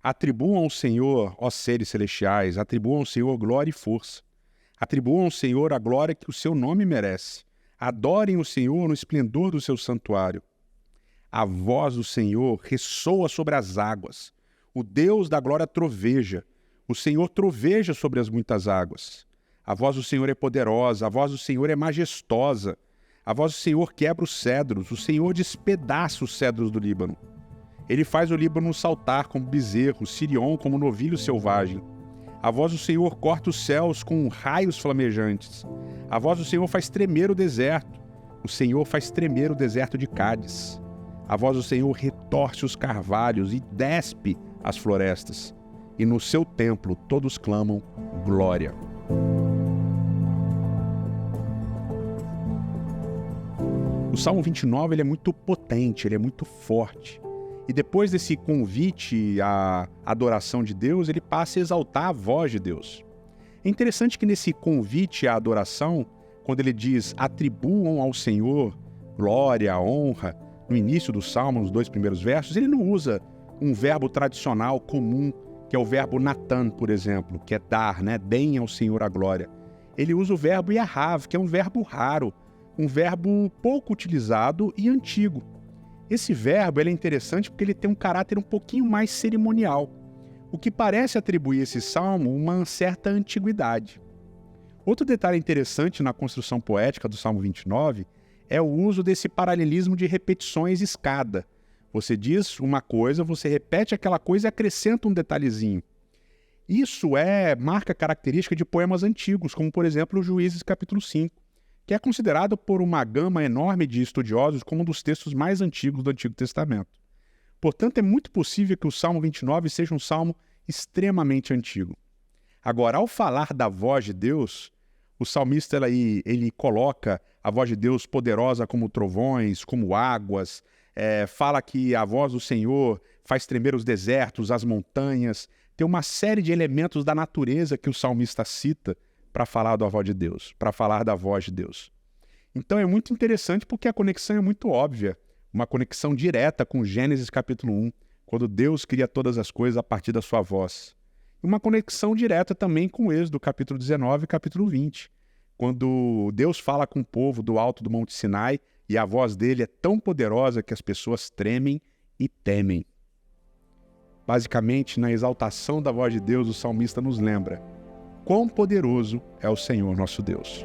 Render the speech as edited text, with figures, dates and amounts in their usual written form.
Atribuam ao Senhor, ó seres celestiais, atribuam ao Senhor glória e força. Atribuam ao Senhor a glória que o seu nome merece. Adorem o Senhor no esplendor do seu santuário. A voz do Senhor ressoa sobre as águas. O Deus da glória troveja. O Senhor troveja sobre as muitas águas. A voz do Senhor é poderosa, a voz do Senhor é majestosa. A voz do Senhor quebra os cedros, o Senhor despedaça os cedros do Líbano. Ele faz o Líbano saltar como bezerro, Sirion como novilho selvagem. A voz do Senhor corta os céus com raios flamejantes. A voz do Senhor faz tremer o deserto. O Senhor faz tremer o deserto de Cádiz. A voz do Senhor retorce os carvalhos e despe as florestas. E no seu templo todos clamam glória. O Salmo 29 ele é muito potente, ele é muito forte. E depois desse convite à adoração de Deus, ele passa a exaltar a voz de Deus. É interessante que nesse convite à adoração, quando ele diz atribuam ao Senhor glória, honra, no início do Salmo, nos 2 primeiros versos, ele não usa um verbo tradicional comum, que é o verbo natan, por exemplo, que é dar, né? Deem ao Senhor a glória. Ele usa o verbo yahav, que é um verbo raro, um verbo pouco utilizado e antigo. Esse verbo ele é interessante porque ele tem um caráter um pouquinho mais cerimonial, o que parece atribuir a esse salmo uma certa antiguidade. Outro detalhe interessante na construção poética do Salmo 29 é o uso desse paralelismo de repetições escada. Você diz uma coisa, você repete aquela coisa e acrescenta um detalhezinho. Isso é marca característica de poemas antigos, como por exemplo o Juízes capítulo 5. Que é considerado por uma gama enorme de estudiosos como um dos textos mais antigos do Antigo Testamento. Portanto, é muito possível que o Salmo 29 seja um salmo extremamente antigo. Agora, ao falar da voz de Deus, o salmista ele coloca a voz de Deus poderosa como trovões, como águas, fala que a voz do Senhor faz tremer os desertos, as montanhas, tem uma série de elementos da natureza que o salmista cita para falar da voz de Deus, para falar da voz de Deus. Então é muito interessante porque a conexão é muito óbvia, uma conexão direta com Gênesis capítulo 1, quando Deus cria todas as coisas a partir da sua voz. E uma conexão direta também com Êxodo capítulo 19 e capítulo 20, quando Deus fala com o povo do alto do Monte Sinai e a voz dele é tão poderosa que as pessoas tremem e temem. Basicamente, na exaltação da voz de Deus, o salmista nos lembra quão poderoso é o Senhor nosso Deus.